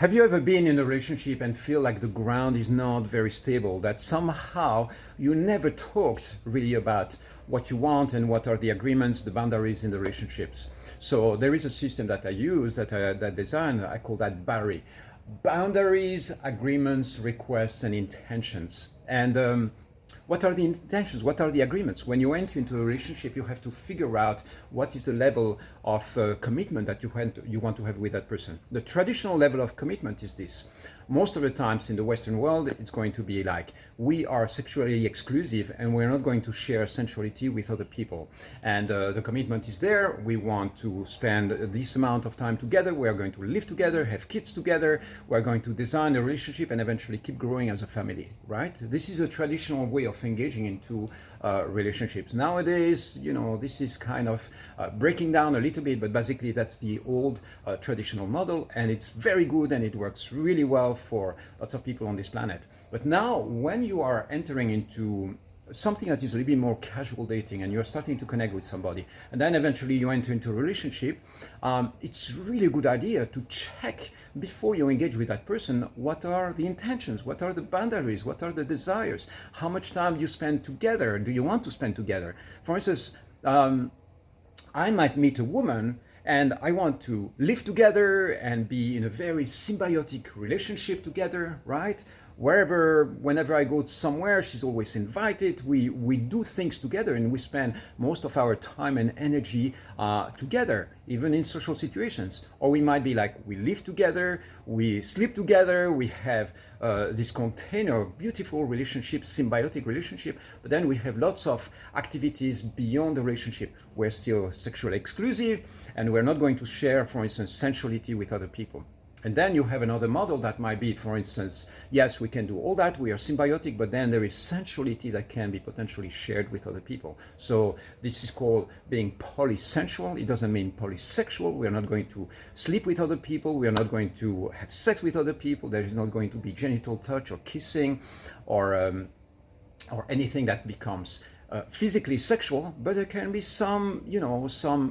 Have you ever been in a relationship and feel like the ground is not very stable, that somehow you never talked really about what you want and what are the agreements, the boundaries in the relationships? So there is a system that I use, that design, I call that BARI. Boundaries, agreements, requests, and intentions. And what are the intentions? What are the agreements? When you enter into a relationship, you have to figure out what is the level of commitment that you want to have with that person. The traditional level of commitment is this. Most of the times in the Western world, it's going to be like, we are sexually exclusive and we're not going to share sensuality with other people. And the commitment is there. We want to spend this amount of time together. We are going to live together, have kids together. We're going to design a relationship and eventually keep growing as a family, right? This is a traditional way of engaging into relationships. Nowadays, this is kind of breaking down a little bit, but basically that's the old traditional model, and it's very good and it works really well for lots of people on this planet. But now, when you are entering into something that is a little bit more casual dating and you're starting to connect with somebody and then eventually you enter into a relationship, it's really a good idea to check before you engage with that person, what are the intentions, what are the boundaries, what are the desires, how much time you spend together, do you want to spend together? For instance, I might meet a woman and I want to live together and be in a very symbiotic relationship together, right? Whenever I go somewhere, she's always invited. We do things together and we spend most of our time and energy together, even in social situations. Or we might be like, we live together, we sleep together, we have this container of beautiful relationship, symbiotic relationship, but then we have lots of activities beyond the relationship. We're still sexually exclusive and we're not going to share, for instance, sensuality with other people. And then you have another model that might be, for instance, yes, we can do all that, we are symbiotic, but then there is sensuality that can be potentially shared with other people. So this is called being polysensual. It doesn't mean polysexual. We are not going to sleep with other people. We are not going to have sex with other people. There is not going to be genital touch or kissing or anything that becomes physically sexual, but there can be some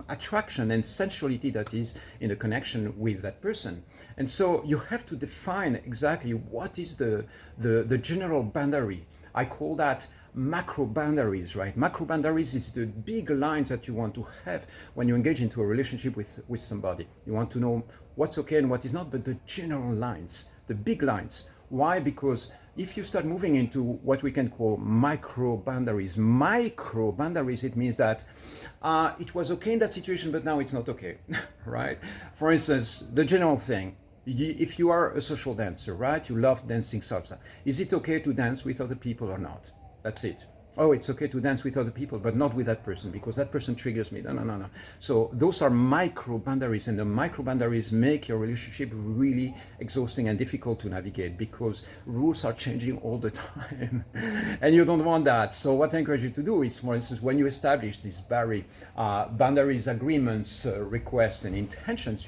attraction and sensuality that is in a connection with that person. And so you have to define exactly what is the general boundary. I call that macro boundaries, right? Macro boundaries is the big lines that you want to have when you engage into a relationship with somebody. You want to know what's okay and what is not, but the general lines, the big lines. Why? Because if you start moving into what we can call micro boundaries, it means that it was okay in that situation, but now it's not okay, right? For instance, the general thing, if you are a social dancer, right? You love dancing salsa. Is it okay to dance with other people or not? That's it. Oh, it's okay to dance with other people, but not with that person because that person triggers me. No. So those are micro boundaries, and the micro boundaries make your relationship really exhausting and difficult to navigate because rules are changing all the time and you don't want that. So what I encourage you to do is, for instance, when you establish these boundaries, agreements, requests, and intentions,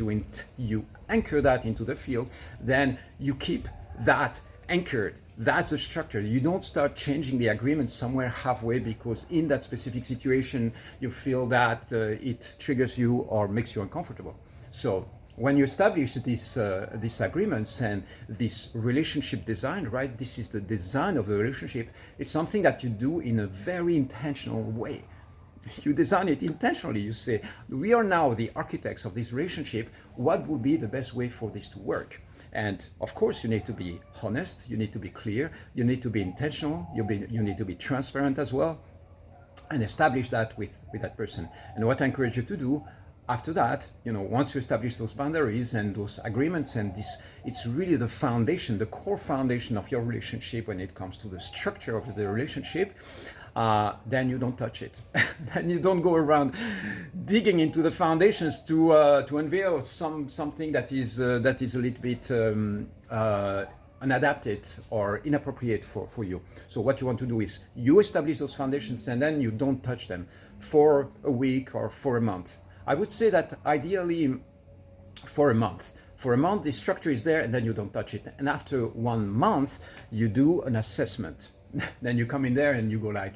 you anchor that into the field, then you keep that anchored. That's the structure. You don't start changing the agreement somewhere halfway because in that specific situation you feel that it triggers you or makes you uncomfortable. So when you establish these agreements and this relationship design, right? This is the design of the relationship. It's something that you do in a very intentional way. You design it intentionally. You say, we are now the architects of this relationship. What would be the best way for this to work? And of course, you need to be honest, you need to be clear, you need to be intentional, you need to be transparent as well, and establish that with that person. And what I encourage you to do after that, once you establish those boundaries and those agreements, and it's really the foundation, the core foundation of your relationship when it comes to the structure of the relationship, then you don't touch it. Then you don't go around digging into the foundations to unveil something that is a little bit unadapted or inappropriate for you. So what you want to do is you establish those foundations and then you don't touch them for a week or for a month. I would say that ideally for a month. For a month, the structure is there and then you don't touch it. And after 1 month, you do an assessment. then you come in there and you go like,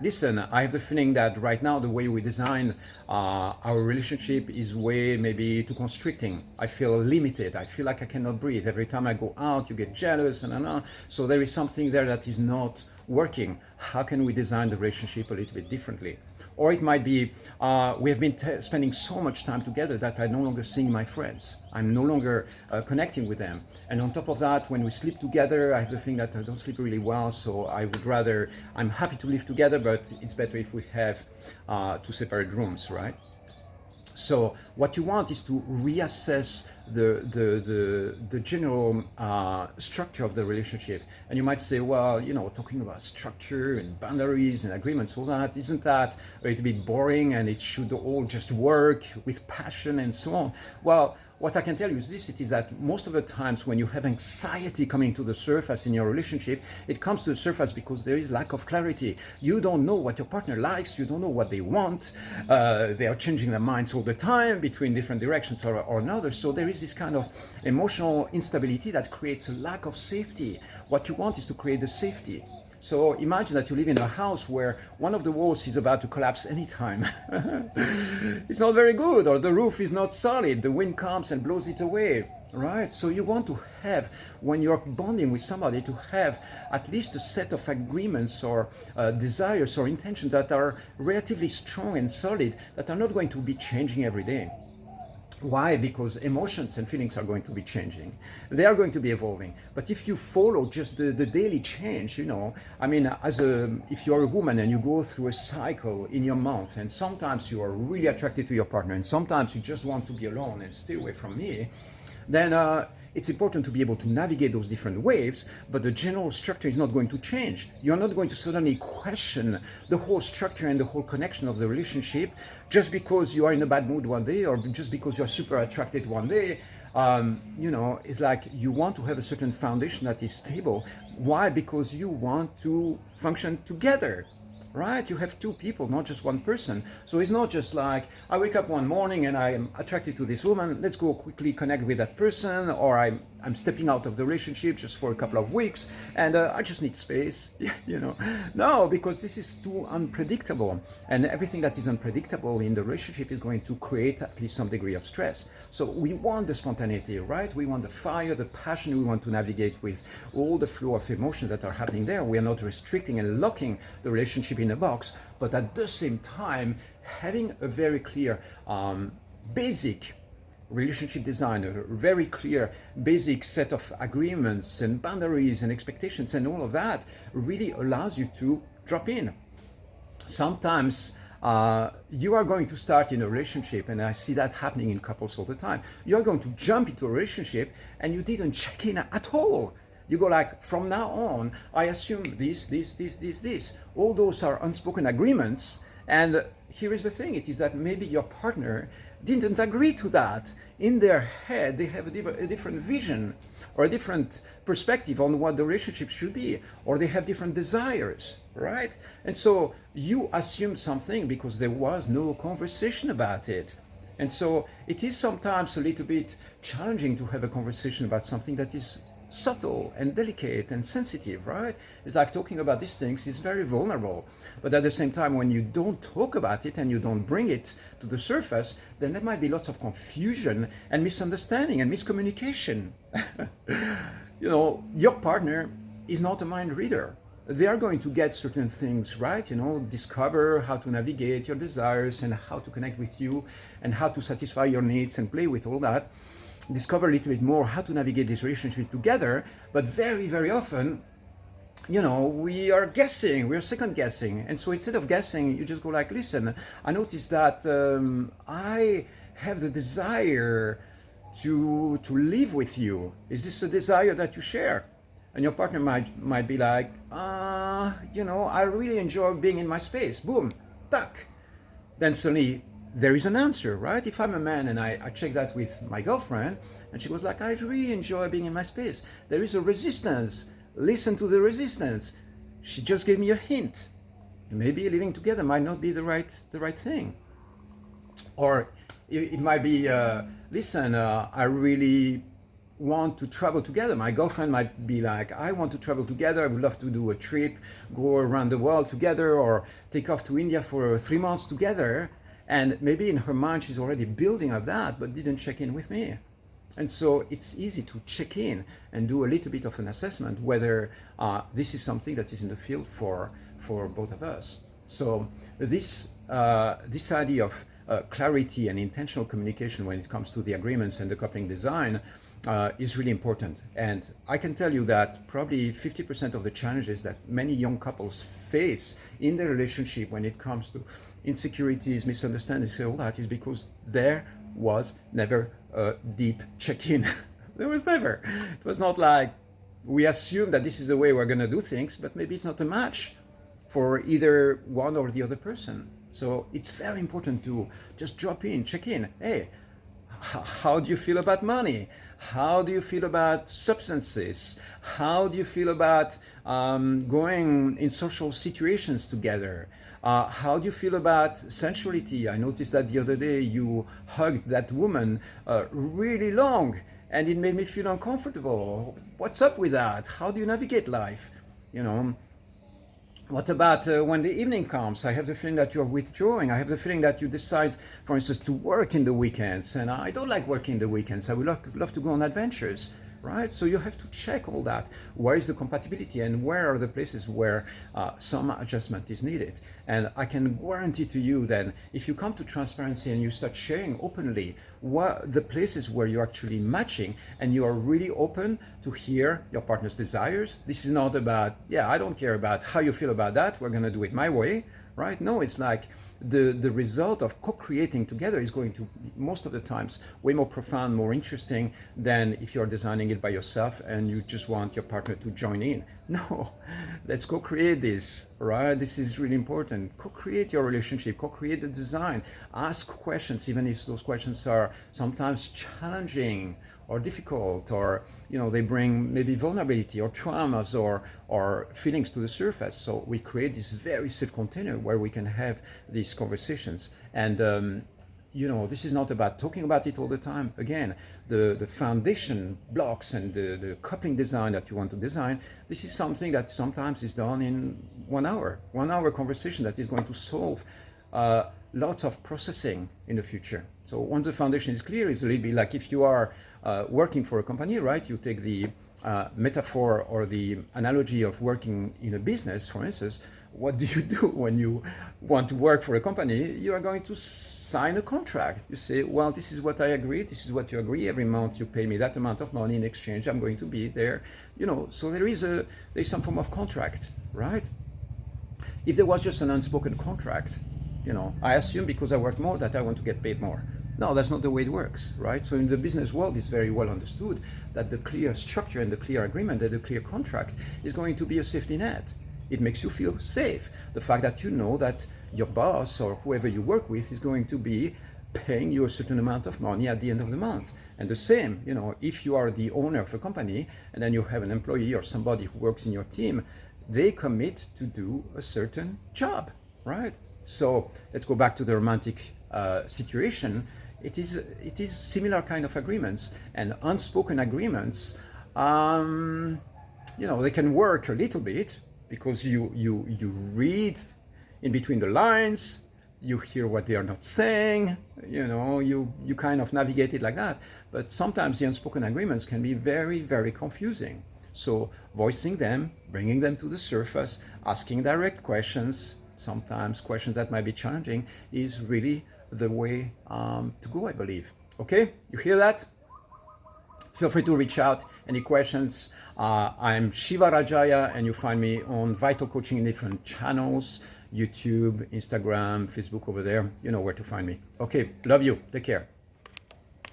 listen, I have the feeling that right now the way we design our relationship is way maybe too constricting. I feel limited. I feel like I cannot breathe. Every time I go out, you get jealous and. So there is something there that is not working. How can we design the relationship a little bit differently? Or it might be, we have been spending so much time together that I'm no longer seeing my friends. I'm no longer connecting with them. And on top of that, when we sleep together, I have the thing that I don't sleep really well, so I'm happy to live together, but it's better if we have 2 separate rooms, right? So what you want is to reassess the general structure of the relationship. And you might say, well, talking about structure and boundaries and agreements, all that, isn't that a little bit boring and it should all just work with passion and so on? Well, what I can tell you is this, it is that most of the times when you have anxiety coming to the surface in your relationship, it comes to the surface because there is lack of clarity. You don't know what your partner likes, you don't know what they want, they are changing their minds all the time between different directions or another, so there is this kind of emotional instability that creates a lack of safety. What you want is to create the safety. So imagine that you live in a house where one of the walls is about to collapse anytime. It's not very good, or the roof is not solid, the wind comes and blows it away, right? So you want to have, when you're bonding with somebody, to have at least a set of agreements or desires or intentions that are relatively strong and solid, that are not going to be changing every day. Why? Because emotions and feelings are going to be changing. They are going to be evolving. But if you follow just the daily change, if you're a woman and you go through a cycle in your month, and sometimes you are really attracted to your partner, and sometimes you just want to be alone and stay away from me, then it's important to be able to navigate those different waves, but the general structure is not going to change. You're not going to suddenly question the whole structure and the whole connection of the relationship just because you are in a bad mood one day or just because you're super attracted one day. It's like you want to have a certain foundation that is stable. Why? Because you want to function together. Right? You have 2 people, not just one person. So it's not just like, I wake up one morning and I am attracted to this woman, let's go quickly connect with that person, or I'm stepping out of the relationship just for a couple of weeks and I just need space, No, because this is too unpredictable. And everything that is unpredictable in the relationship is going to create at least some degree of stress. So we want the spontaneity, right? We want the fire, the passion, we want to navigate with all the flow of emotions that are happening there. We are not restricting and locking the relationship in a box, but at the same time having a very clear basic relationship design, a very clear basic set of agreements and boundaries and expectations, and all of that really allows you to drop in. Sometimes you are going to start in a relationship, and I see that happening in couples all the time. You're going to jump into a relationship and you didn't check in at all. You go like, from now on, I assume this. All those are unspoken agreements. And here is the thing, it is that maybe your partner didn't agree to that. In their head, they have a different vision or a different perspective on what the relationship should be, or they have different desires, right? And so you assume something because there was no conversation about it. And so it is sometimes a little bit challenging to have a conversation about something that is subtle and delicate and sensitive, right? It's like talking about these things is very vulnerable. But at the same time, when you don't talk about it and you don't bring it to the surface, then there might be lots of confusion and misunderstanding and miscommunication. Your partner is not a mind reader. They are going to get certain things right, discover how to navigate your desires and how to connect with you and how to satisfy your needs and play with all that. Discover a little bit more how to navigate this relationship together, but very, very often, we are guessing, we're second guessing. And so instead of guessing, you just go like, listen, I noticed that I have the desire to live with you. Is this a desire that you share? And your partner might be like, I really enjoy being in my space. Boom, tuck. Then suddenly, there is an answer, right? If I'm a man and I check that with my girlfriend and she was like, I really enjoy being in my space, there is a resistance. Listen to the resistance. She just gave me a hint. Maybe living together might not be the right thing. Or it might be, listen, I really want to travel together. My girlfriend might be like, I want to travel together. I would love to do a trip, go around the world together, or take off to India for 3 months together. And maybe in her mind, she's already building up that, but didn't check in with me. And so it's easy to check in and do a little bit of an assessment whether this is something that is in the field for both of us. So this idea of clarity and intentional communication when it comes to the agreements and the coupling design is really important. And I can tell you that probably 50% of the challenges that many young couples face in their relationship when it comes to insecurities, misunderstandings, all that is because there was never a deep check-in. There was never. It was not like we assume that this is the way we're going to do things, but maybe it's not a match for either one or the other person. So it's very important to just drop in, check in. Hey, how do you feel about money? How do you feel about substances? How do you feel about going in social situations together? How do you feel about sensuality? I noticed that the other day you hugged that woman really long and it made me feel uncomfortable. What's up with that? How do you navigate life? You know, what about when the evening comes? I have the feeling that you're withdrawing. I have the feeling that you decide, for instance, to work in the weekends. And I don't like working the weekends. I would love to go on adventures, right? So you have to check all that. Where is the compatibility and where are the places where some adjustment is needed? And I can guarantee to you then, if you come to transparency and you start sharing openly what the places where you're actually matching and you are really open to hear your partner's desires. This is not about, yeah, I don't care about how you feel about that. We're going to do it my way. Right? No, it's like the result of co-creating together is going to, most of the times, way more profound, more interesting than if you're designing it by yourself and you just want your partner to join in. No, let's co-create this, right? This is really important. Co-create your relationship, co-create the design. Ask questions, even if those questions are sometimes challenging or difficult, or they bring maybe vulnerability or traumas or feelings to the surface. So we create this very safe container where we can have these conversations. And this is not about talking about it all the time. Again, the foundation blocks and the coupling design that you want to design, this is something that sometimes is done in 1 hour. 1 hour conversation that is going to solve lots of processing in the future. So once the foundation is clear, it's a little bit like if you are working for a company, right? You take the metaphor or the analogy of working in a business, for instance. What do you do when you want to work for a company? You are going to sign a contract. You say, well, this is what I agree. This is what you agree. Every month you pay me that amount of money. In exchange, I'm going to be there. So there's some form of contract, right? If there was just an unspoken contract, I assume because I work more that I want to get paid more. No, that's not the way it works, right? So in the business world, it's very well understood that the clear structure and the clear agreement and the clear contract is going to be a safety net. It makes you feel safe. The fact that you know that your boss or whoever you work with is going to be paying you a certain amount of money at the end of the month. And the same, if you are the owner of a company and then you have an employee or somebody who works in your team, they commit to do a certain job, right? So let's go back to the romantic situation. It is similar kind of agreements, and unspoken agreements. They can work a little bit because you read in between the lines, you hear what they are not saying. You kind of navigate it like that. But sometimes the unspoken agreements can be very, very confusing. So voicing them, bringing them to the surface, asking direct questions, sometimes questions that might be challenging, is really the way to go, I believe. Okay, you hear that? Feel free to reach out. Any questions? I'm Shiva Rajaya, and you find me on Vital Coaching in different channels, YouTube, Instagram, Facebook over there. You know where to find me. Okay, love you. Take care.